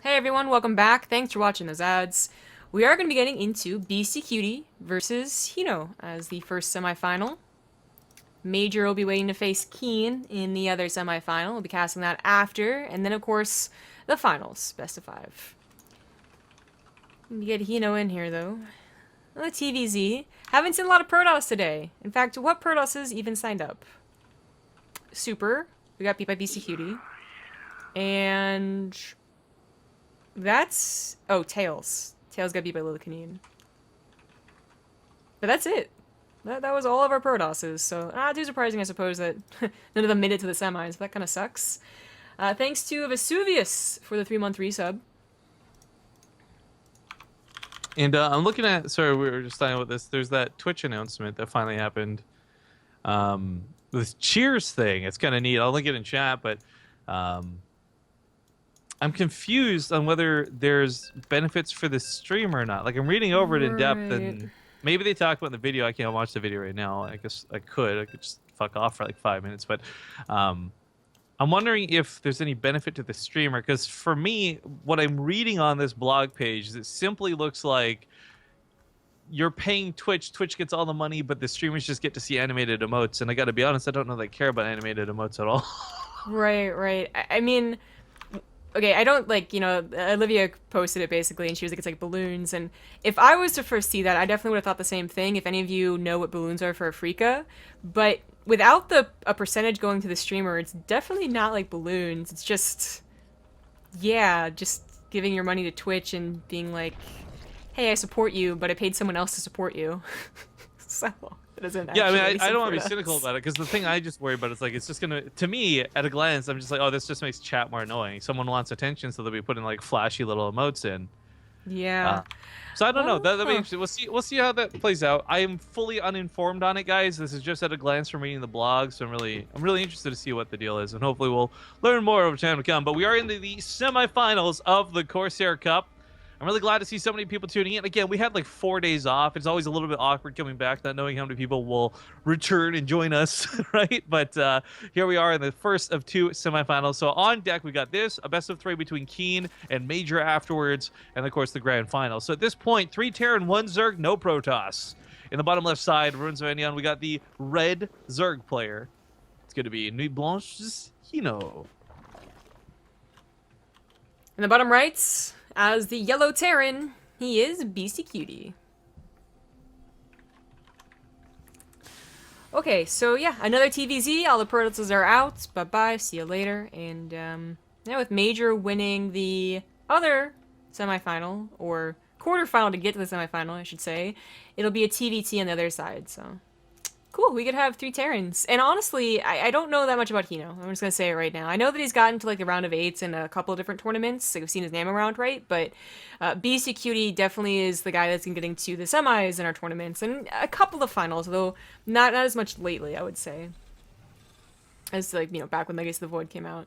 Hey everyone, welcome back. Thanks for watching those ads. We are going to be getting into Beastyqt versus hinO as the first semifinal. Major will be waiting to face Keen in the other semifinal. We'll be casting that after, and then of course the finals, best of 5. We get hinO in here though. The TvZ. Haven't seen a lot of Protoss today. In fact, what Protosses even signed up? Super. We got beat by Beastyqt. And that's... oh, Tails. Tails got beat by Lilicanine. But that's it. That was all of our Protosses, so not too surprising, I suppose, that none of them made it to the semis. That kind of sucks. Thanks to Vesuvius for the 3-month resub. And I'm looking at, sorry, we were just talking about this. There's that Twitch announcement that finally happened. This Cheers thing. It's kind of neat. I'll link it in chat, but I'm confused on whether there's benefits for the stream or not. Like, I'm reading over it in depth, and maybe they talk about in the video. I can't watch the video right now. I guess I could just fuck off for like 5 minutes, but I'm wondering if there's any benefit to the streamer, because for me, what I'm reading on this blog page is it simply looks like you're paying Twitch. Twitch gets all the money, but the streamers just get to see animated emotes. And I got to be honest, I don't know they care about animated emotes at all. Right. I mean, okay, I don't, like, you know, Olivia posted it basically, and she was like, it's like balloons, and if I was to first see that, I definitely would have thought the same thing, if any of you know what balloons are for Afrika, but without a percentage going to the streamer, it's definitely not like balloons. It's just, yeah, just giving your money to Twitch and being like, hey, I support you, but I paid someone else to support you. So, it doesn't Yeah, I mean, actually I don't want to be support cynical us. about it, because the thing I just worry about is, like, it's just going to me, at a glance, I'm just like, oh, this just makes chat more annoying. Someone wants attention, so they'll be putting, like, flashy little emotes in. Yeah. So I don't know. Well, That'll be interesting. We'll see how that plays out. I am fully uninformed on it, guys. This is just at a glance from reading the blog, so I'm really interested to see what the deal is, and hopefully we'll learn more over time to come. But we are in the semifinals of the Corsair Cup. I'm really glad to see so many people tuning in. Again, we had like 4 days off. It's always a little bit awkward coming back, not knowing how many people will return and join us, right? But here we are in the first of 2 semifinals. So on deck, we got this, a best of 3 between Keen and Major afterwards, and of course the grand final. So at this point, 3 Terran, 1 Zerg, no Protoss. In the bottom left side, Ruins of Ennion, we got the red Zerg player. It's going to be Nuit Blanche's hinO. In the bottom right, as the yellow Terran, he is Beastyqt. Okay, so yeah, another TvZ. All the Protosses are out. Bye-bye, see you later. And yeah, with Major winning the other semifinal, or quarterfinal to get to the semifinal, I should say, it'll be a TvT on the other side, so... cool, we could have 3 Terrans. And honestly, I don't know that much about hinO. I'm just gonna say it right now. I know that he's gotten to like the round of 8s in a couple of different tournaments. Like, I've seen his name around, right? But Beastyqt definitely is the guy that's been getting to the semis in our tournaments and a couple of finals, though not as much lately, I would say. As, like, you know, back when Legacy of the Void came out.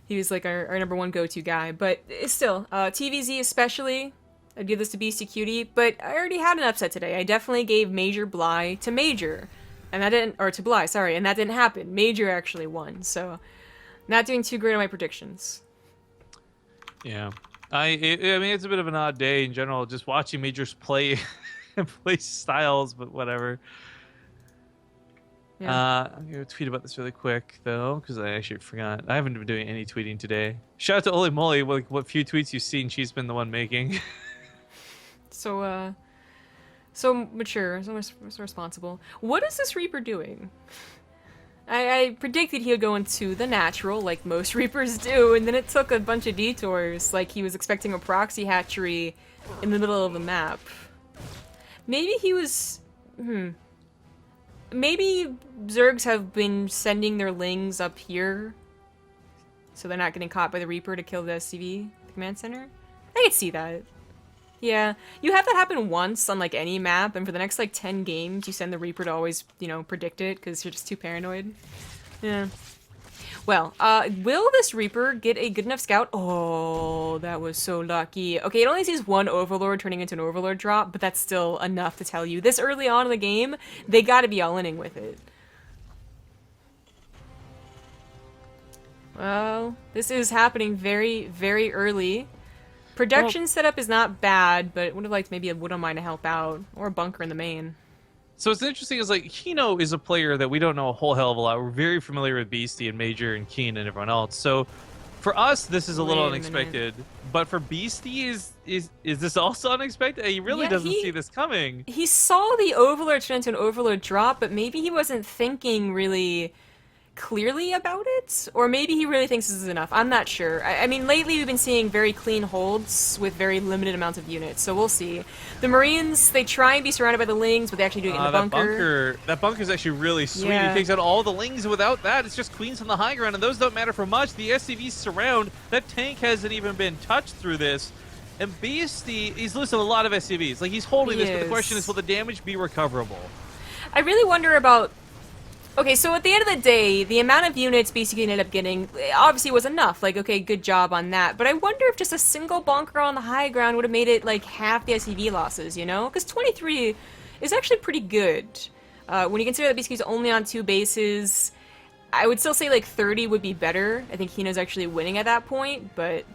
He was like our number 1 go-to guy. But still, TvZ especially, I'd give this to Beastyqt, but I already had an upset today. I definitely gave Major Bly to Major. And that didn't, or to Bly, sorry, and that didn't happen. Major actually won, so not doing too great on my predictions. Yeah. I mean, it's a bit of an odd day in general, just watching Majors play play styles, but whatever. Yeah. I'm going to tweet about this really quick, though, because I actually forgot. I haven't been doing any tweeting today. Shout out to Oli Moly, what few tweets you've seen, she's been the one making. So mature, so responsible. What is this Reaper doing? I predicted he would go into the natural, like most Reapers do, and then it took a bunch of detours, like he was expecting a proxy hatchery in the middle of the map. Maybe he was... Maybe Zergs have been sending their lings up here, so they're not getting caught by the Reaper to kill the SCV, the command center? I could see that. Yeah, you have that happen once on, like, any map, and for the next, like, 10 games, you send the Reaper to always, you know, predict it, because you're just too paranoid. Yeah. Well, will this Reaper get a good enough scout? Oh, that was so lucky. Okay, it only sees 1 Overlord turning into an Overlord drop, but that's still enough to tell you. This early on in the game, they gotta be all-inning with it. Well, this is happening very, very early. Production setup is not bad, but would have liked maybe a Widow Mine to help out, or a bunker in the main. So what's interesting is like hinO is a player that we don't know a whole hell of a lot. We're very familiar with Beasty and Major and Keen and everyone else. So for us, this is a little unexpected. But for Beasty, is this also unexpected? He really doesn't see this coming. He saw the Overlord turn into an Overlord drop, but maybe he wasn't thinking really clearly about it, or maybe he really thinks this is enough. I'm not sure. I mean, lately we've been seeing very clean holds with very limited amounts of units, so we'll see. The Marines, they try and be surrounded by the Lings, but they actually do it in the bunker. That bunker is actually really sweet. Yeah. He takes out all the Lings. Without that, it's just Queens on the high ground, and those don't matter for much. The SCVs surround. That tank hasn't even been touched through this. And Beasty, he's losing a lot of SCVs. Like, he's holding this, but the question is, will the damage be recoverable? I really wonder about... Okay, so at the end of the day, the amount of units Beastyqt ended up getting obviously was enough. Like, okay, good job on that. But I wonder if just a single bunker on the high ground would have made it, like, half the SCV losses, you know? Because 23 is actually pretty good. When you consider that Beastyqt's only on 2 bases, I would still say, like, 30 would be better. I think hinO's actually winning at that point, but...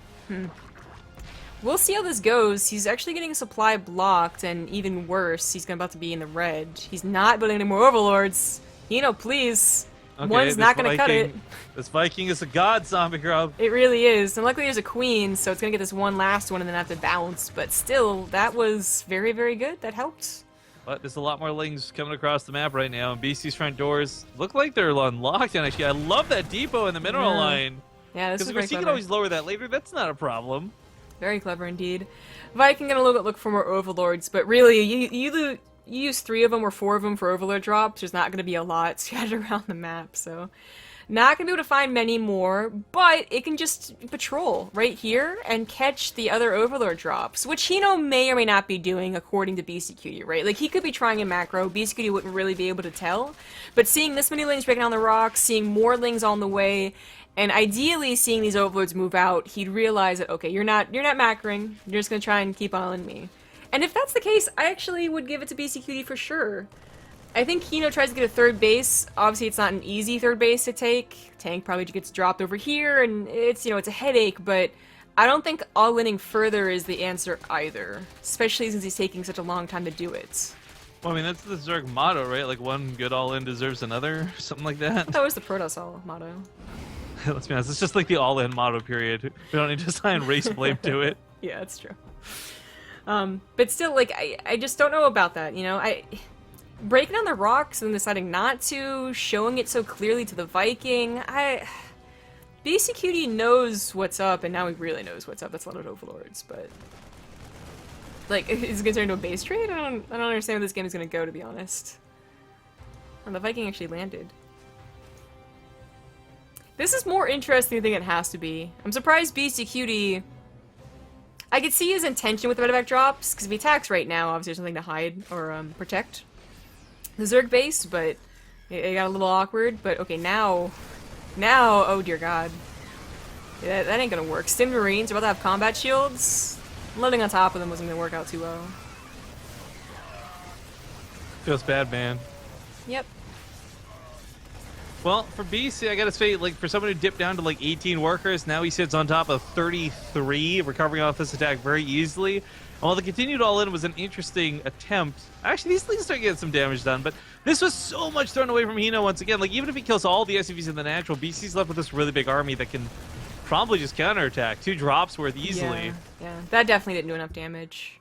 We'll see how this goes. He's actually getting a supply blocked, and even worse, he's about to be in the red. He's not building any more Overlords. hinO, please. Okay, One's not going to cut it. This Viking is a god, Zombie Grub. It really is. And luckily there's a queen, so it's going to get this one last one and then have to bounce. But still, that was very, very good. That helped. But there's a lot more Lings coming across the map right now, and BC's front doors look like they're unlocked. And actually, I love that depot in the mineral line. Yeah, this is very clever. Because he can always lower that later. That's not a problem. Very clever indeed. Viking gonna look for more Overlords, but really, you use 3 of them or 4 of them for Overlord drops. There's not gonna be a lot scattered around the map, so not gonna be able to find many more. But it can just patrol right here and catch the other Overlord drops, which hinO may or may not be doing according to Beastyqt, right? Like he could be trying a macro. Beastyqt wouldn't really be able to tell. But seeing this many Lings breaking down the rocks, seeing more Lings on the way. And ideally, seeing these Overlords move out, he'd realize that, okay, you're not macroing, you're just gonna try and keep on me. And if that's the case, I actually would give it to Beastyqt for sure. I think hinO tries to get a 3rd base. Obviously, it's not an easy 3rd base to take. Tank probably gets dropped over here, and it's, you know, it's a headache, but I don't think all-inning further is the answer either, especially since he's taking such a long time to do it. Well, I mean, that's the Zerg motto, right? Like, one good all-in deserves another, something like that. That was the Protoss all motto. Let's be honest, it's just like the all-in motto period. We don't need to assign race blame to it. Yeah, that's true. But still, like, I just don't know about that, you know? Breaking down the rocks and deciding not to, showing it so clearly to the Viking, Beastyqt knows what's up, and now he really knows what's up. That's a lot of Overlords, but... Like, is it gonna turn into a base trade? I don't understand where this game is gonna go, to be honest. And the Viking actually landed. This is more interesting than it has to be. I'm surprised Beastyqt... I could see his intention with the medevac drops, because if he attacks right now, obviously there's nothing to hide or protect the Zerg base, but it got a little awkward. But okay, now, oh dear god. Yeah, that ain't gonna work. Stim Marines are about to have combat shields. Loading on top of them wasn't gonna work out too well. Feels bad, man. Yep. Well, for BC, I gotta say, like, for someone who dipped down to like 18 workers, now he sits on top of 33, recovering off this attack very easily. And while the continued all-in was an interesting attempt, actually, these things start getting some damage done, but this was so much thrown away from hinO once again. Like, even if he kills all the SCVs in the natural, BC's left with this really big army that can probably just counterattack. 2 drops worth easily. Yeah, that definitely didn't do enough damage.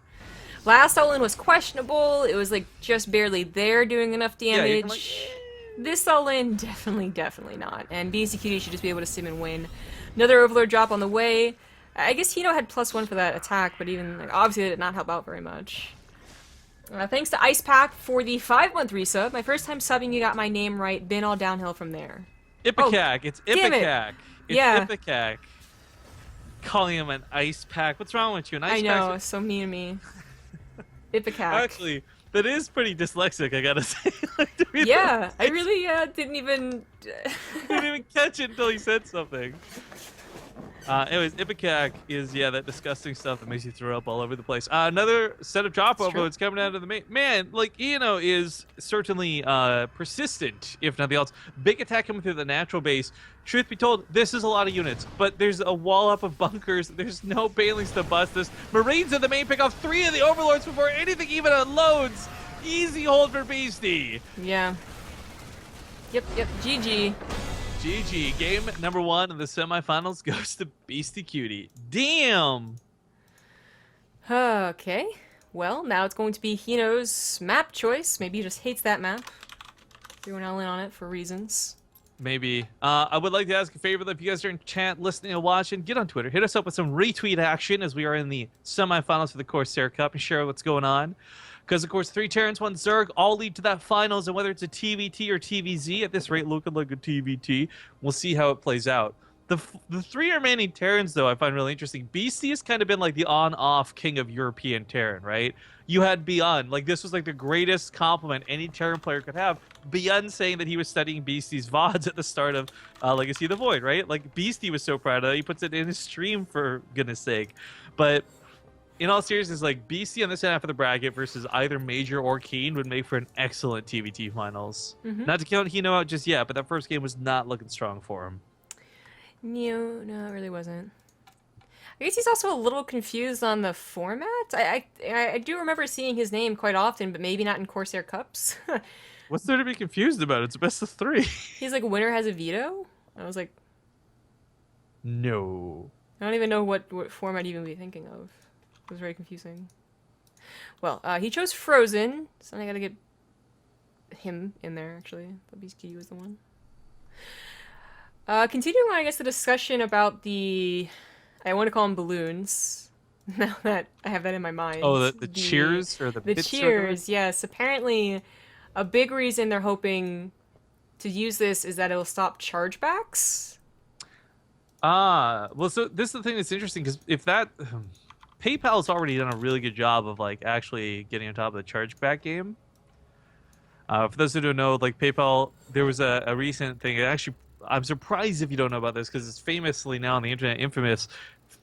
Last all-in was questionable. It was, like, just barely there doing enough damage. Yeah, This all-in, definitely not. And Beastyqt should just be able to sim and win. Another Overlord drop on the way. I guess hinO had +1 for that attack, but even, like, obviously it did not help out very much. Thanks to Ice Pack for the 5-month resub. My first time subbing, you got my name right. Been all downhill from there. Ipecac. It's Ipecac. It's Yeah. Ipecac. Calling him an Ice Pack. What's wrong with you? An Ice I know, Pack's so mean to me. Ipecac. Actually, that is pretty dyslexic, I gotta say. Like, to be Yeah, like, I really didn't even... didn't even catch it until he said something. Anyways, Ipecac is, yeah, that disgusting stuff that makes you throw up all over the place. Another set of drop overloads coming out of the main. Man, like, hinO is certainly persistent, if nothing else. Big attack coming through the natural base. Truth be told, this is a lot of units, but there's a wall up of bunkers. There's no Banelings to bust this. Marines in the main pick off 3 of the overlords before anything even unloads. Easy hold for Beasty. Yeah. Yep, GG. GG. Game number 1 of the semifinals goes to Beastyqt. Damn. Okay. Well, now it's going to be hinO's map choice. Maybe he just hates that map. Everyone all in on it for reasons. Maybe. I would like to ask a favor, if you guys are in chat, listening and watching, get on Twitter. Hit us up with some retweet action as we are in the semifinals for the Corsair Cup and share what's going on. Because, of course, 3 Terrans, 1 Zerg all lead to that finals, and whether it's a TvT or TvZ, at this rate looking like a TvT, we'll see how it plays out. The 3 remaining Terrans, though, I find really interesting. Beasty has kind of been like the on-off king of European Terran, right? You had Beyond. Like, this was like the greatest compliment any Terran player could have. Beyond saying that he was studying Beasty's VODs at the start of Legacy of the Void, right? Like, Beasty was so proud of it. He puts it in his stream, for goodness sake. But in all seriousness, like, Beasty on this half of the bracket versus either Major or Keen would make for an excellent TvT finals. Not to count hinO out just yet, but that first game was not looking strong for him. No, it really wasn't. I guess he's also a little confused on the format. I do remember seeing his name quite often, but maybe not in Corsair Cups. What's there to be confused about? It's a best of 3. He's like, winner has a veto? I was like... No. I don't even know what format even be thinking of. It was very confusing. Well, he chose Frozen, so I gotta get him in there, actually. The Beastyqt was the one. Continuing on, I guess, the discussion about the... I want to call them balloons, now that I have that in my mind. Oh, the cheers? Or the bits cheers, yes. Apparently, a big reason they're hoping to use this is that it'll stop chargebacks. Well, so this is the thing that's interesting, because if that... PayPal's already done a really good job of, like, actually getting on top of the chargeback game. For those who don't know, like, PayPal, there was a recent thing. Actually, I'm surprised if you don't know about this, because it's famously now on the internet infamous.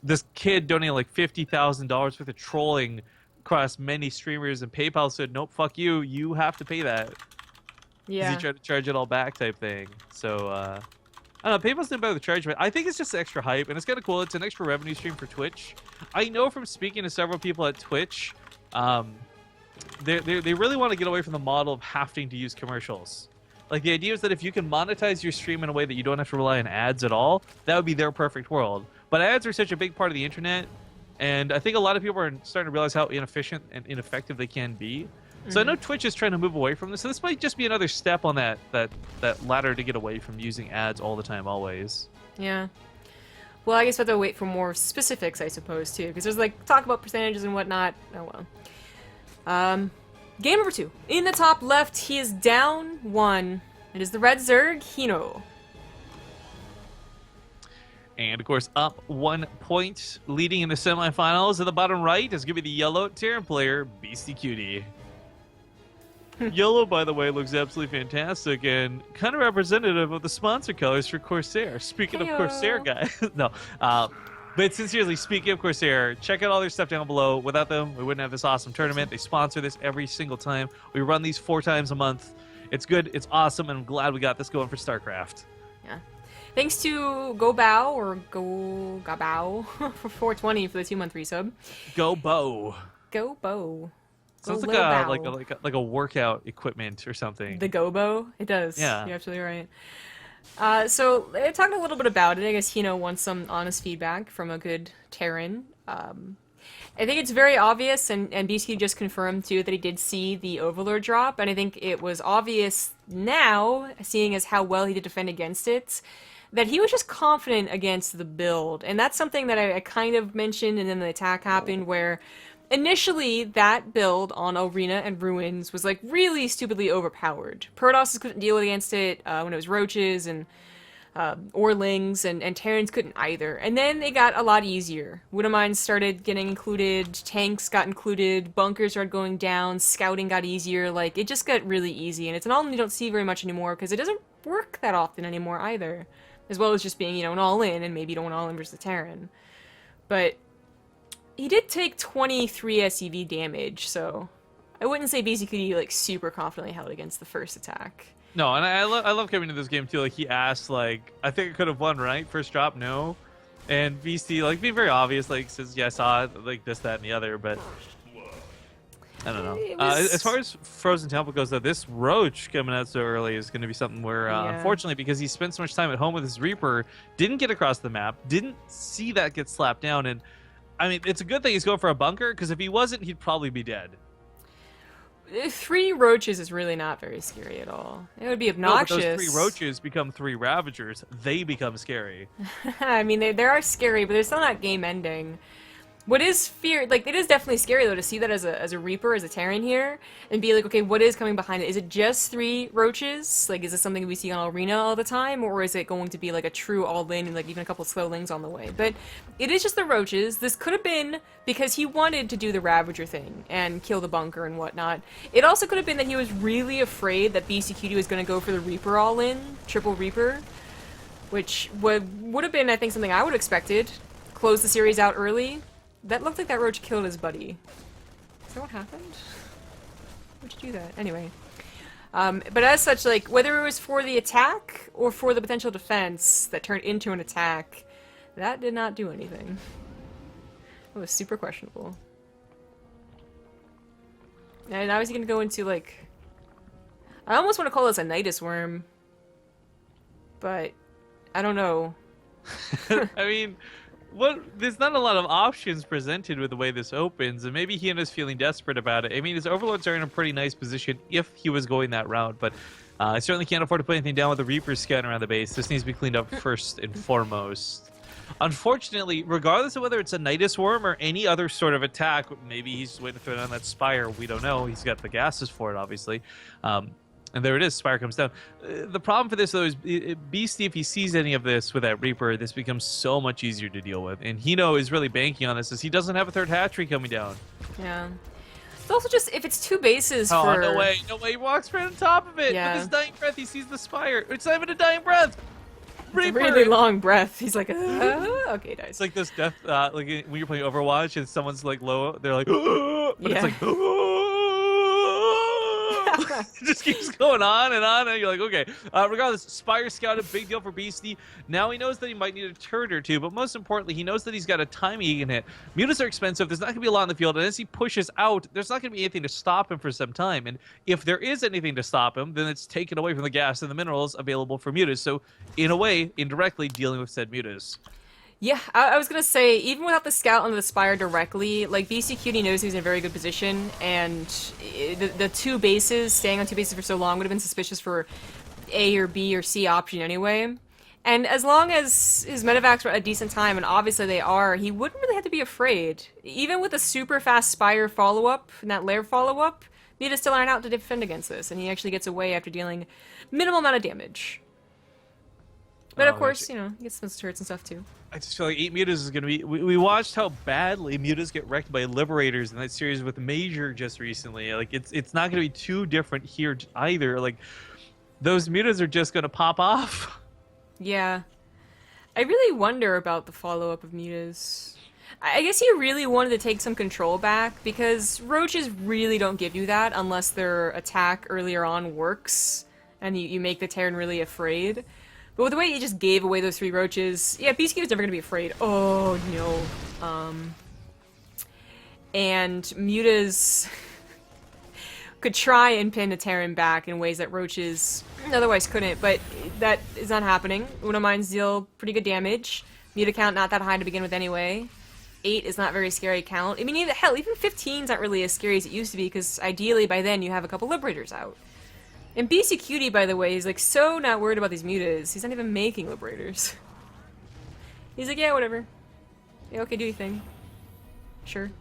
This kid donated like $50,000 worth of trolling across many streamers, and PayPal said, "Nope, fuck you. You have to pay that." Yeah. Because he tried to charge it all back, type thing. So, I don't know. PayPal's doing better with the chargeback. I think it's just extra hype, and it's kind of cool. It's an extra revenue stream for Twitch. I know from speaking to several people at Twitch, they really want to get away from the model of having to use commercials. Like, the idea is that if you can monetize your stream in a way that you don't have to rely on ads at all, that would be their perfect world. But ads are such a big part of the internet, and I think a lot of people are starting to realize how inefficient and ineffective they can be. So I know Twitch is trying to move away from this, so this might just be another step on that ladder to get away from using ads all the time, always. Yeah. Well, I guess we have to wait for more specifics, I suppose, too, because there's, like, talk about percentages and whatnot. Oh, well. Game number 2. In the top left, he is down 1. It is the red Zerg, hinO. And, of course, up 1 point, leading in the semifinals. At the bottom right is going to be the yellow Terran player, Beastyqt. Yellow, by the way, looks absolutely fantastic and kind of representative of the sponsor colors for Corsair. Speaking of Corsair, guys. No. But sincerely, speaking of Corsair, check out all their stuff down below. Without them, we wouldn't have this awesome tournament. They sponsor this every single time. We run these 4 times a month. It's good. It's awesome. And I'm glad we got this going for StarCraft. Yeah. Thanks to GoBow or Gabao for 420 for the 2-month resub. GoBo. GoBo. Sounds like a workout equipment or something. The Gobo? It does. Yeah. You're absolutely right. So, talking a little bit about it, I guess hinO wants some honest feedback from a good Terran. I think it's very obvious, and Beastyqt just confirmed, too, that he did see the Overlord drop, and I think it was obvious now, seeing as how well he did defend against it, that he was just confident against the build. And that's something that I kind of mentioned, and then the attack happened, where initially that build on Arena and Ruins was, like, really stupidly overpowered. Protosses couldn't deal against it when it was Roaches, and Orlings, and Terrans couldn't either. And then it got a lot easier. Widowmines started getting included, tanks got included, bunkers started going down, scouting got easier. Like, it just got really easy, and it's an item you don't see very much anymore because it doesn't work that often anymore either. as well as just being, you know, an all-in, and maybe you don't want all-in versus the Terran. But he did take 23 SCV damage, so I wouldn't say Beastyqt like super confidently held against the first attack. No, and I love coming to this game too. Like he asked, like I think I could have won, right? First drop, no. And Beastie, like being very obvious, like says, yeah, I saw it, like this, that, and the other, but I don't know. As far as Frozen Temple goes, though, this Roach coming out so early is going to be something where, unfortunately, because he spent so much time at home with his Reaper, didn't get across the map, didn't see that get slapped down, and I mean, it's a good thing he's going for a bunker, because if he wasn't, he'd probably be dead. 3 Roaches is really not very scary at all. It would be obnoxious. No, but those 3 Roaches become 3 Ravagers. They become scary. I mean, they are scary, but they're still not game-ending. What is fear, like, it is definitely scary, though, to see that as a Reaper, as a Terran here, and be like, okay, what is coming behind it? Is it just 3 Roaches? Like, is this something we see on Arena all the time, or is it going to be, like, a true all-in and, like, even a couple slowlings on the way? But it is just the Roaches. This could have been because he wanted to do the Ravager thing and kill the bunker and whatnot. It also could have been that he was really afraid that Beastyqt was going to go for the Reaper all-in, triple Reaper, which would have been, I think, something I would have expected. Close the series out early. That looked like that Roach killed his buddy. Is that what happened? Why'd you do that? Anyway. But as such, like, whether it was for the attack or for the potential defense that turned into an attack, that did not do anything. It was super questionable. And now he's gonna go into, like... I almost want to call this a Nidus Worm. But, I don't know. I mean... there's not a lot of options presented with the way this opens, and maybe hinO's feeling desperate about it. I mean, his overlords are in a pretty nice position if he was going that route, but I certainly can't afford to put anything down with the Reaper scouting around the base. This needs to be cleaned up first and foremost. Unfortunately, regardless of whether it's a Nidus Worm or any other sort of attack, maybe he's waiting to throw down that Spire. We don't know. He's got the gases for it, obviously. And there it is, Spire comes down. The problem for this, though, is Beastie, if he sees any of this with that Reaper, this becomes so much easier to deal with. And hinO is really banking on this, as he doesn't have a third hatchery coming down. Yeah. It's also just, if it's 2 bases oh, for... no way, he walks right on top of it. Yeah. With his dying breath, he sees the Spire. It's not even a dying breath. Reaper. It's a really long breath. He's like, okay, dies. It's like this death, like when you're playing Overwatch and someone's like low, they're like, but it's like, it just keeps going on, and you're like, okay. Regardless, Spire scouted, big deal for Beastie. Now he knows that he might need a turret or two, but most importantly, he knows that he's got a timing he can hit. Mutas are expensive. There's not going to be a lot in the field, and as he pushes out, there's not going to be anything to stop him for some time. And if there is anything to stop him, then it's taken away from the gas and the minerals available for Mutas. So, in a way, indirectly dealing with said Mutas. Yeah, I was gonna say, even without the scout onto the Spire directly, like, Beastyqt knows he's in a very good position, and the 2 bases, staying on 2 bases for so long would have been suspicious for A or B or C option anyway. And as long as his medevacs were at a decent time, and obviously they are, he wouldn't really have to be afraid. Even with a super fast Spire follow-up, and that Lair follow-up, Mutas still aren't out to defend against this, and he actually gets away after dealing minimal amount of damage. But of course, you know, he gets some turrets and stuff too. I just feel like 8 Mutas is going to be... We watched how badly Mutas get wrecked by Liberators in that series with Major just recently. Like, it's not going to be too different here either. Like, those Mutas are just going to pop off. Yeah. I really wonder about the follow-up of Mutas. I guess he really wanted to take some control back, because Roaches really don't give you that unless their attack earlier on works, and you make the Terran really afraid. But with the way he just gave away those 3 Roaches, yeah, Beastyqt was never gonna be afraid. Oh, no. And Mutas could try and pin a Terran back in ways that Roaches otherwise couldn't, but that is not happening. Uno Mines deal pretty good damage. Muta count not that high to begin with anyway. 8 is not very scary count. I mean, hell, even 15's not really as scary as it used to be, because ideally by then you have a couple Liberators out. And Beastyqt, by the way, is like so not worried about these Mutas. He's not even making Liberators. He's like, yeah, whatever. Yeah, okay, do your thing. Sure.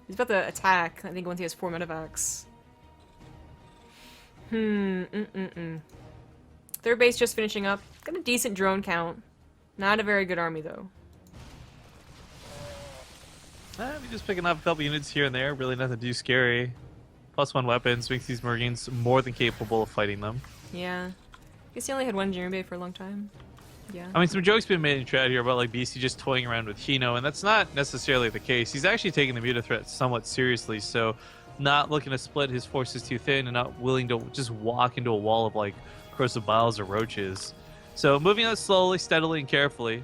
He's about to attack, I think, once he has 4 medevacs. Third base just finishing up. Got a decent drone count. Not a very good army, though. We're just picking up a couple units here and there. Really nothing too scary. +1 weapons makes these Marines more than capable of fighting them. Yeah. Guess he only had 1 Jiren Bay for a long time. Yeah. I mean, some jokes been made in chat here about like Beasty just toying around with hinO, and that's not necessarily the case. He's actually taking the Muta threat somewhat seriously, so not looking to split his forces too thin and not willing to just walk into a wall of like corrosive biles or roaches. So moving on slowly, steadily, and carefully.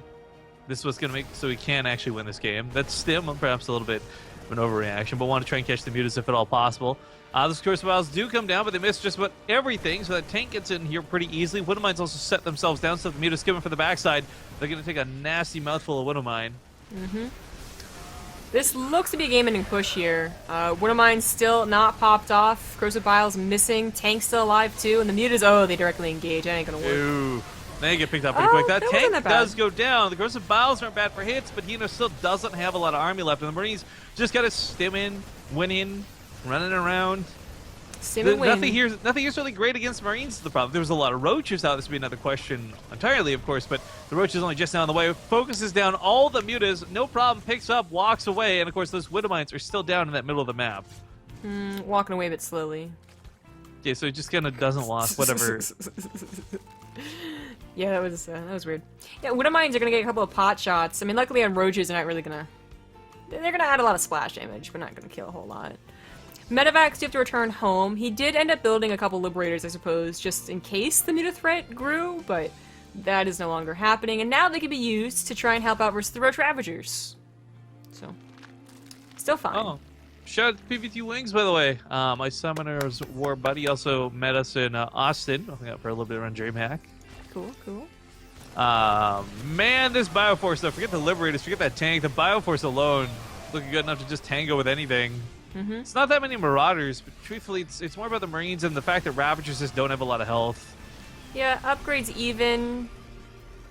This is what's going to make so we can actually win this game. That's still perhaps a little bit of an overreaction, but want to try and catch the Mutas if at all possible. Those Corsair biles do come down, but they miss just about everything, so that tank gets in here pretty easily. Widowmines also set themselves down, so if the Mutas skimming for the backside, they're going to take a nasty mouthful of Widowmine. This looks to be a game-ending push here. Widowmine's still not popped off. Corsair biles missing. Tank's still alive too, and the Mutas, oh, they directly engage. That ain't gonna work. Ooh. They get picked up pretty quick. That wasn't tank that bad. does go down. The Corsair biles aren't bad for hits, but hinO still doesn't have a lot of army left, and the Marines just got to stim in, win in, running around. Stim and win. Nothing here's really great against Marines is the problem. There was a lot of roaches out. This would be another question entirely, of course, but the roach is only just now on the way. Focuses down all the Mutas, no problem, picks up, walks away, and of course those Widowmines are still down in that middle of the map. Walking away a bit slowly. Okay, so it just kind of doesn't lost whatever. Yeah, that was weird. Yeah, Widowmines are gonna get a couple of pot shots. I mean, luckily on roaches, they're not really gonna. They're gonna add a lot of splash damage, but not gonna kill a whole lot. Medivacs do have to return home. He did end up building a couple Liberators, I suppose, just in case the Muta threat grew, but that is no longer happening, and now they can be used to try and help out versus the Roach Ravagers. So, still fine. Oh, shout out to PvT Wings, by the way. My Summoner's War buddy also met us in Austin. I think for a little bit around DreamHack. Cool, cool. Man, this Bioforce, though, forget the Liberators, forget that tank. The Bioforce alone looking good enough to just tango with anything. It's not that many Marauders, but truthfully, it's more about the Marines and the fact that Ravagers just don't have a lot of health. Yeah, upgrades even.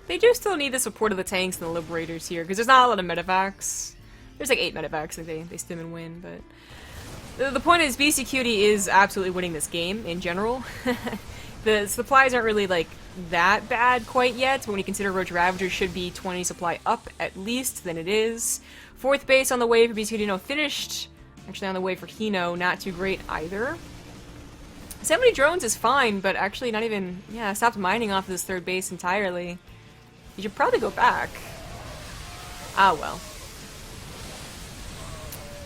They do still need the support of the tanks and the Liberators here, because there's not a lot of Medivacs. There's like 8 Medivacs that they stim and win, but... The point is, Beastyqt is absolutely winning this game, in general. The supplies aren't really, like, that bad quite yet, but when you consider Roach Ravagers should be 20 supply up, at least, then it is. 4th base on the way for Beastyqt, finished. Actually on the way for hinO, not too great either. 70 drones is fine, but actually not even... Yeah, stopped mining off of this 3rd base entirely. You should probably go back. Ah, well.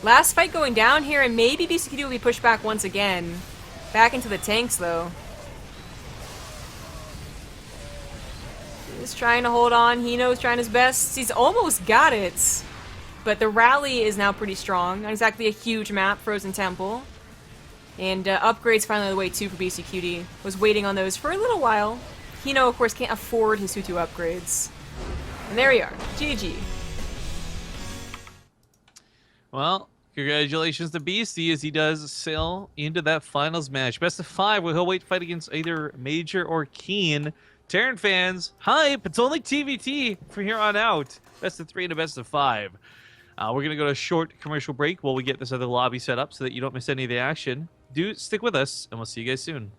Last fight going down here, and maybe Beastyqt will be pushed back once again. Back into the tanks, though. He's trying to hold on. hinO's trying his best. He's almost got it. But the rally is now pretty strong. Not exactly a huge map, Frozen Temple. And upgrades finally on the way too for Beastyqt. Was waiting on those for a little while. hinO, of course, can't afford his Hutu upgrades. And there we are. GG. Well, congratulations to Beasty as he does sail into that finals match. Best of 5, where he'll wait to fight against either Major or Keen. Terran fans, hype! It's only TvT from here on out. Best of 3 and a best of 5. We're going to go to a short commercial break while we get this other lobby set up so that you don't miss any of the action. Do stick with us, and we'll see you guys soon.